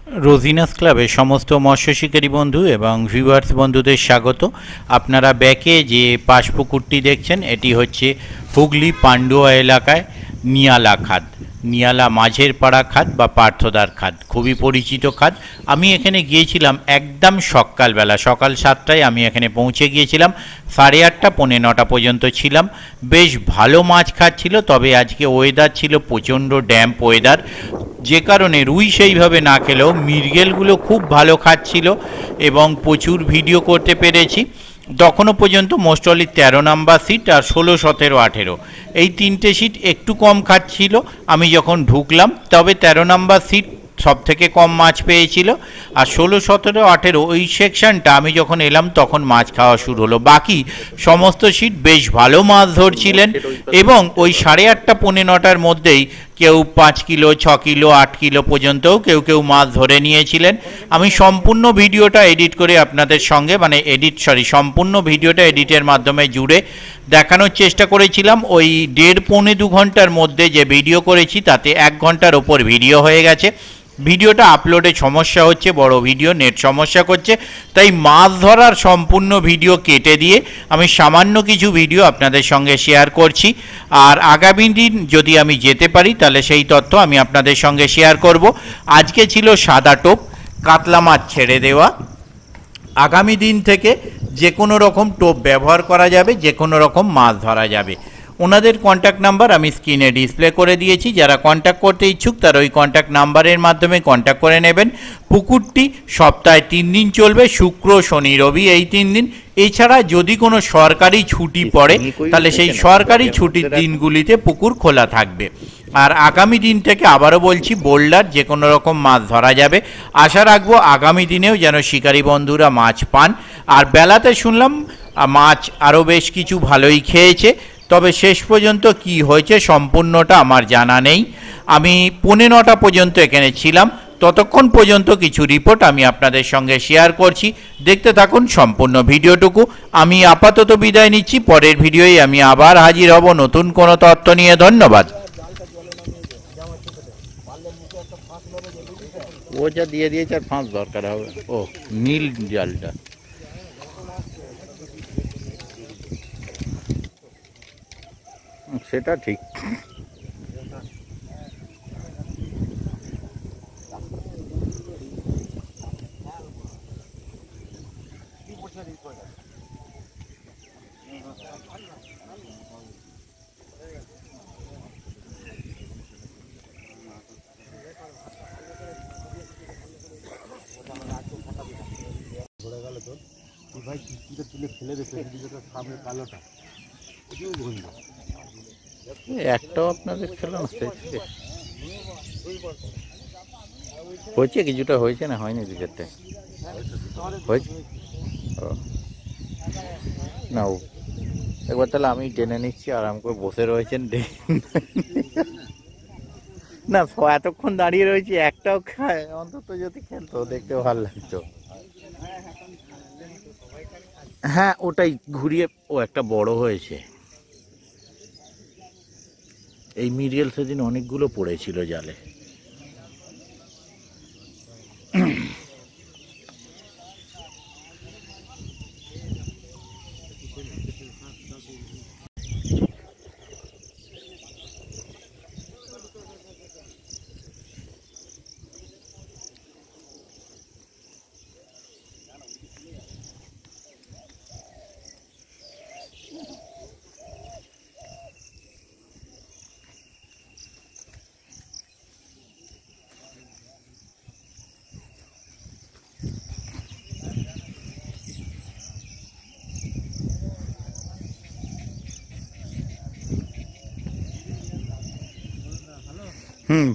रोजिनास क्लाबे समस्त मत्स्य शिकारी बंधु एवं ভিউয়ার্স बंधुদের स्वागत। আপনারা ব্যাকে যে পাশ পুকুরটি দেখছেন এটি হচ্ছে হুগলি পান্ডুয়া এলাকায় নিয়ালা খাদ, নিয়ালা মাঝের পাড়া খাদ বা পার্থদার খাদ, খুবই পরিচিত খাদ। আমি এখানে গিয়েছিলাম একদম সকালবেলা, সকাল 7টায় আমি এখানে পৌঁছে গিয়েছিলাম। 8:30 পৌনে 9টা পর্যন্ত ছিলাম। বেশ ভালো মাছ খাচ্ছিল, তবে আজকে ওয়েদার ছিল প্রচণ্ড ড্যাম্প ওয়েদার, যে কারণে রুই সেইভাবে না খেলেও মৃগেলগুলো খুব ভালো খাচ্ছিল এবং প্রচুর ভিডিও করতে পেরেছি। তখনও পর্যন্ত মোস্ট অনলি 13 নম্বর সিট আর 16, 17, 18 এই তিনটে সিট একটু কম খাচ্ছিল আমি যখন ঢুকলাম, তবে 13 নম্বর সিট সব থেকে কম মাছ পেয়েছিল আর 16, 17, 18 ওই সেকশনটা আমি যখন এলাম তখন মাছ খাওয়া শুরু হলো। বাকি সমস্ত সিট বেশ ভালো মাছ ধরছিলেন এবং ওই 8:30 পৌনে 9টার মধ্যেই কেউ 5 কিলো, 6 কিলো, 8 কিলো পর্যন্তও কেউ মাছ ধরে নিয়েছিলেন। আমি সম্পূর্ণ ভিডিওটা এডিট করে আপনাদের সঙ্গে সম্পূর্ণ ভিডিওটা এডিটের মাধ্যমে জুড়ে দেখানোর চেষ্টা করেছিলাম। ওই 1.5 পৌনে 2 ঘন্টার মধ্যে যে ভিডিও করেছি তাতে 1 ঘন্টার ওপর ভিডিও হয়ে গেছে। ভিডিওটা আপলোডে সমস্যা হচ্ছে, বড় ভিডিও নেট সমস্যা করছে, তাই মাছ ধরার সম্পূর্ণ ভিডিও কেটে দিয়ে আমি সামান্য কিছু ভিডিও আপনাদের সঙ্গে শেয়ার করছি। আর আগামী দিন যদি আমি যেতে পারি তাহলে সেই তথ্য আমি আপনাদের সঙ্গে শেয়ার করব। আজকে ছিল সাদা টোপ কাতলা মাছ ছেড়ে দেওয়া। আগামী দিন থেকে যে কোনো রকম টোপ ব্যবহার করা যাবে, যে কোনো রকম মাছ ধরা যাবে। ওনাদের কন্ট্যাক্ট নাম্বার আমি স্ক্রিনে ডিসপ্লে করে দিয়েছি, যারা কন্ট্যাক্ট করতে ইচ্ছুক তারা ওই কন্ট্যাক্ট নাম্বারের মাধ্যমে কন্ট্যাক্ট করে নেবেন। পুকুরটি সপ্তাহে 3 দিন চলবে, শুক্র, শনি, রবি এই 3 দিন। এছাড়া যদি কোনো সরকারি ছুটি পড়ে তাহলে সেই সরকারি ছুটির দিনগুলিতে পুকুর খোলা থাকবে। আর আগামী দিন থেকে আবারও বলছি, বোল্ডার যে কোনো রকম মাছ ধরা যাবে। আশা রাখবো আগামী দিনেও যেন শিকারী বন্ধুরা মাছ পান। আর বেলাতে শুনলাম মাছ আরও বেশ কিছু ভালোই খেয়েছে, তবে শেষ পর্যন্ত কি হয়েছে সম্পূর্ণটা আমার জানা নেই। আমি পৌনে 9টা পর্যন্ত এখানে ছিলাম, ততক্ষণ পর্যন্ত কিছু রিপোর্ট আমি আপনাদের সঙ্গে শেয়ার করছি। দেখতে থাকুন সম্পূর্ণ ভিডিওটুকু। আমি আপাতত বিদায় নিচ্ছি, পরের ভিডিওয় আমি আবার হাজির হব নতুন কোনো তথ্য নিয়ে। ধন্যবাদ। ও যা দিয়ে দিয়েছে আর ফাঁস দরকার হবে। ও নীল জালটা, সেটা ঠিক। ভাই কিস্তিটা তুলে ফেলে রেখে সামনে কালোটা একটাও আপনাদের খেলো না হয়েছে, কিছুটা হয়েছে না হয়নি? 2-4টে হয়েছে। ও না, ও একবার তাহলে আমি টেনে নিচ্ছি, আরাম করে বসে রয়েছেন। না এতক্ষণ দাঁড়িয়ে রয়েছি, একটাও খায়, অন্তত যদি খেলতো দেখতে ভালো লাগতো। হ্যাঁ ওটাই ঘুরিয়ে, ও একটা বড় হয়েছে। এই মৃগেল সেদিন অনেকগুলো পড়েছিল জালে।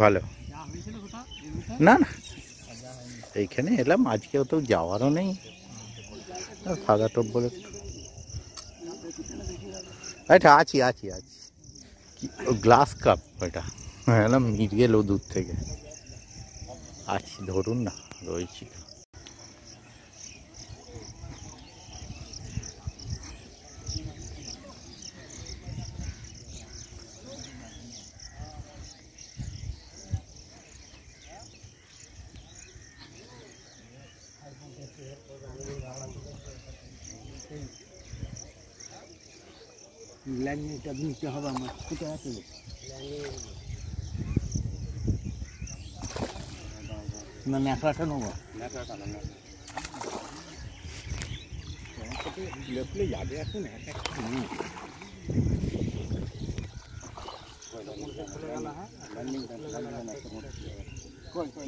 ভালো না না, এইখানে এলাম, আজকেও তো যাওয়ারও নেই। সাদা টোপ বলে এটা আছি কি গ্লাস কাপ, এটা এলাম মৃগেল ও দূর থেকে আছি, ধরুন না রয়েছি। ল্যান্ডিংটা নিতে হবে আমার কোথায় আছে না ন্যাকড়াটা নেবো ন্যাকড়াটা না লেপলে যাবে এখন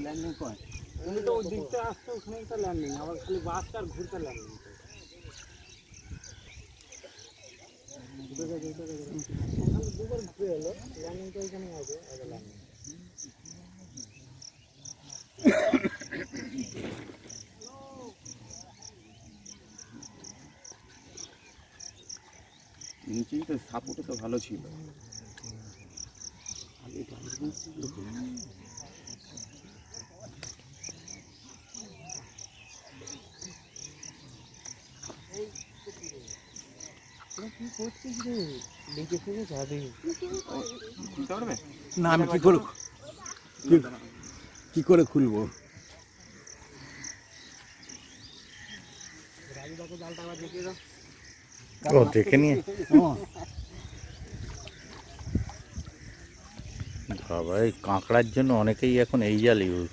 ল্যান্ডিং কয় তুমি তো ওই দিকটা আসতে ওখানে একটা ল্যান্ডিং আবার খালি বাসটা আর ঘুরতে ল্যান্ডিং দুবার ঘুরে এলো ল্যান্ডিংটা ওইখানে আছে ল্যান্ডিং নিচেই তো সাপোর্টও তো ভালো ছিল না আমি কি করে খুলবো ও দেখে নিয়ে বাবা এই কাঁকড়ার জন্য অনেকেই এখন এই জাল ইউজ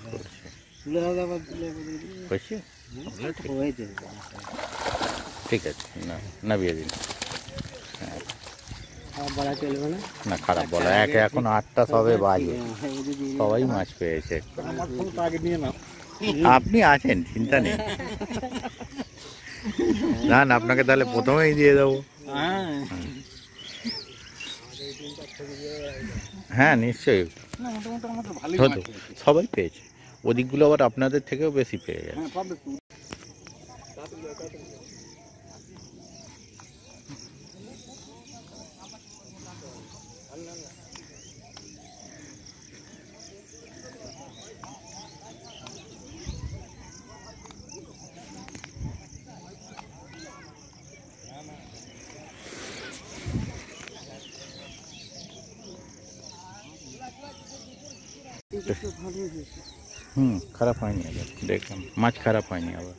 করছে ঠিক আছে না নামিয়ে দিন না খারাপ বলা একে এখন 8টা সবে বাজে সবাই মাছ পেয়েছে আপনি আছেন চিন্তা নেই না না আপনাকে তাহলে প্রথমেই দিয়ে দেবো হ্যাঁ নিশ্চয়ই সবাই পেয়েছে ওদিকগুলো আবার আপনাদের থেকেও বেশি পেয়ে গেছে খারাপ হয়নি আবার দেখলাম মাছ খারাপ হয়নি আবার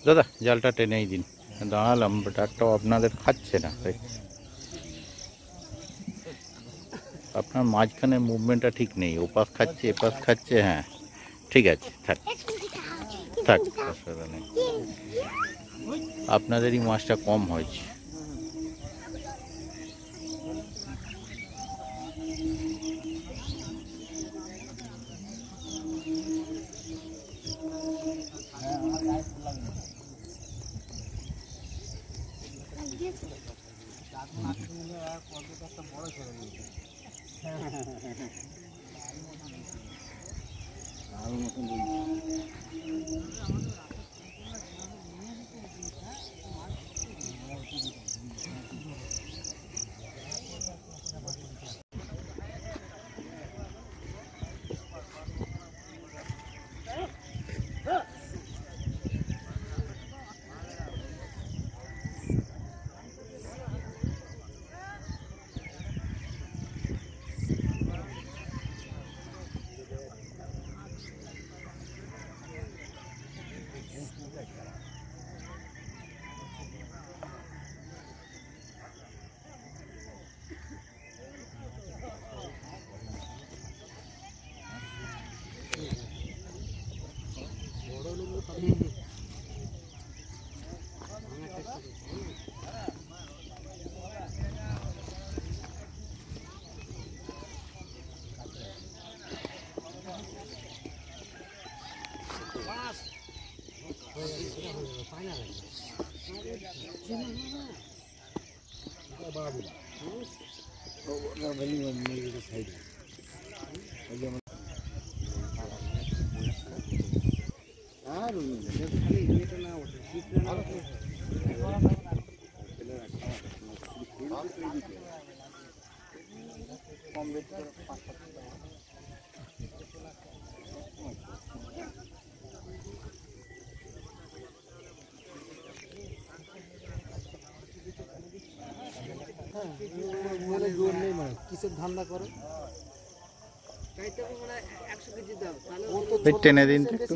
দাদা জালটা টেনেই দিন দাঁড়ালাম বাট একটাও আপনাদের খাচ্ছে না তাই আপনার মাঝখানে মুভমেন্টটা ঠিক নেই ওপাশ খাচ্ছে এপাশ খাচ্ছে হ্যাঁ ঠিক আছে থাক থাক অসুবিধা নেই আপনাদেরই মাছটা কম হয়েছে আর খালি এটা না ওঠে, শীতটা না ওঠে। কম বেশি করে 5-7 টাকা। মানে জোর নেই, মানে কিসের ধান্দা করে টেনে দিন তো একটু,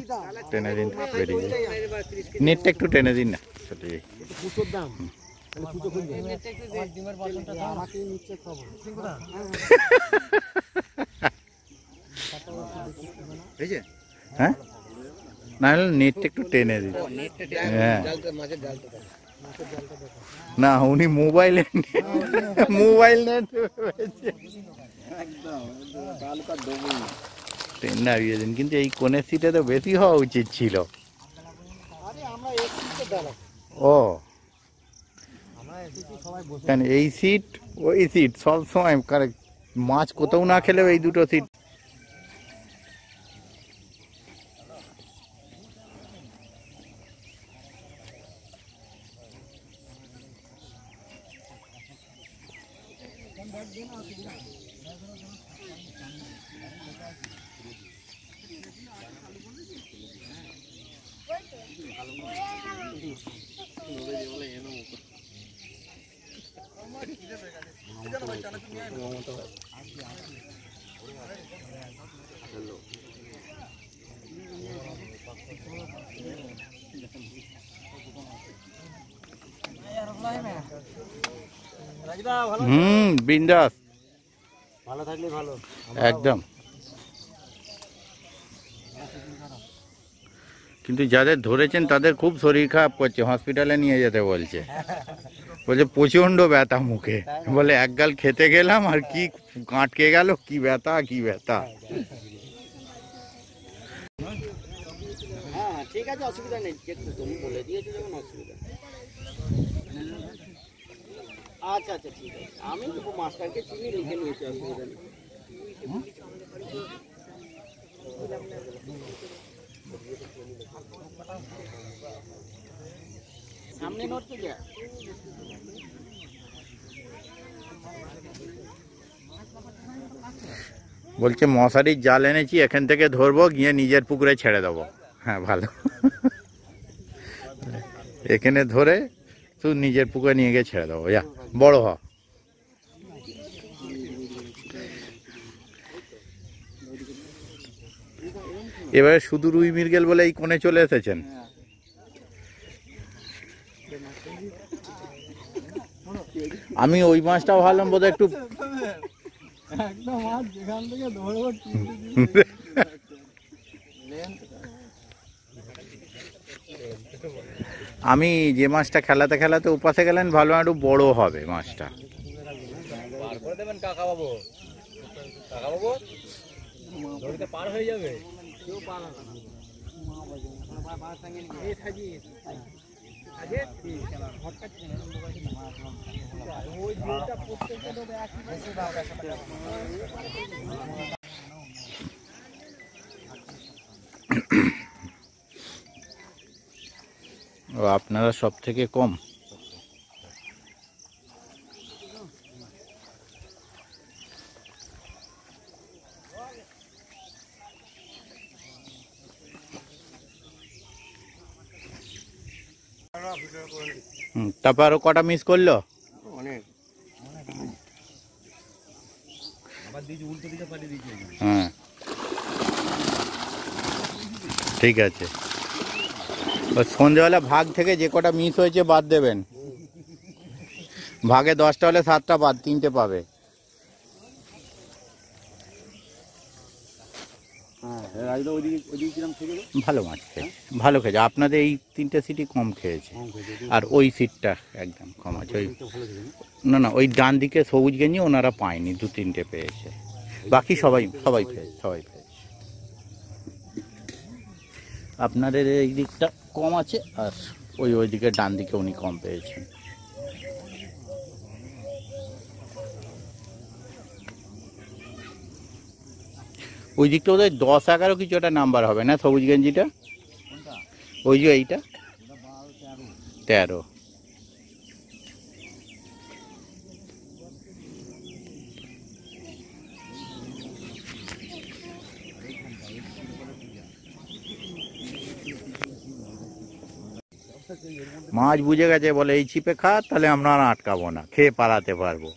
টেনে দিন বেরিয়ে যায়। নেটটা একটু টেনে দিন না, চলে যাই। পুজোর দাম পুজো খুলবে আমাকে নিচ্ছে খবর হ্যাঁ, না হলে নেটটা একটু টেনে দিন। হ্যাঁ না, উনি মোবাইলে মোবাইল নেট ট্রেন নামিয়ে দিন, কিন্তু এই কোণের সিটে তো বেশি হওয়া উচিত ছিল। ও কেন এই সিট ওই সিট সব সময় কারেক্ট, মাছ কোথাও না খেলেও এই দুটো সিট। বিন্দাস, ভালো থাকলে ভালো একদম। কিন্তু যাদের ধরেছেন তাদের খুব শরীর খারাপ করছে, হসপিটালে নিয়ে যেতে বলছে। বলছে প্রচন্ড ব্যথা মুখে, বলে এক গাল খেতে গেলাম আর কি কাটকে গেল, কি ব্যথা কি ব্যথা। হ্যাঁ ঠিক আছে, অসুবিধা নেই, তুমি বলে দিয়েছো যখন অসুবিধা। আচ্ছা আচ্ছা ঠিক আছে, আমি মাস্টারকে চিনি, লিখে নিয়েছি, অসুবিধা নেই। সামনে নড়তে যা। বলছে মশারির জাল এনেছি, এখান থেকে ধরবো, গিয়ে নিজের পুকুরে ছেড়ে দেবো। হ্যাঁ ভালো, এখানে ধরে তুই নিজের পুকুরে নিয়ে গিয়ে ছেড়ে দেবো, যা বড় হ। এবারে শুধু রুই মৃগেল বলে এই কোণে চলে এসেছেন। আমি ওই মাছটাও ভাবলাম বোধহয় একটু আমি যে মাছটা খেলাতে খেলাতে উপাসে গেলেন, ভালো একটু বড় হবে মাছটা। পার হয়ে যাবে ও আপনারা সব থেকে কম। তারপর আরো কটা মিস করলো? হ্যাঁ ঠিক আছে, সন্ধ্যেবেলা ভাগ থেকে যে কটা মিস হয়েছে বাদ দেবেন। ভাগে 10টা হলে 7টা বাদ, 3টে পাবে। ভালো মাছ খেয়েছে, ভালো খেয়েছে। আপনাদের এই 3টে সিটই কম খেয়েছে, আর ওই সিটটা একদম কম আছে। ওই না না, ওই ডান দিকে সবুজ গেঞ্জি ওনারা পায়নি, 2-3টে পেয়েছে, বাকি সবাই সবাই পেয়েছে, সবাই পেয়েছে। আপনাদের এই দিকটা কম আছে, আর ওই দিকে ডান দিকে উনি কম পেয়েছেন। ওই দিকটা ওদের 10-11 কিছু একটা নাম্বার হবে না, সবুজ গেঞ্জিটা ওই যে এইটা 13। মাছ বুঝে গেছে, বলে এই ছিপে খা, তাহলে আমরা আর আটকাবো না, খেয়ে পালাতে পারবো।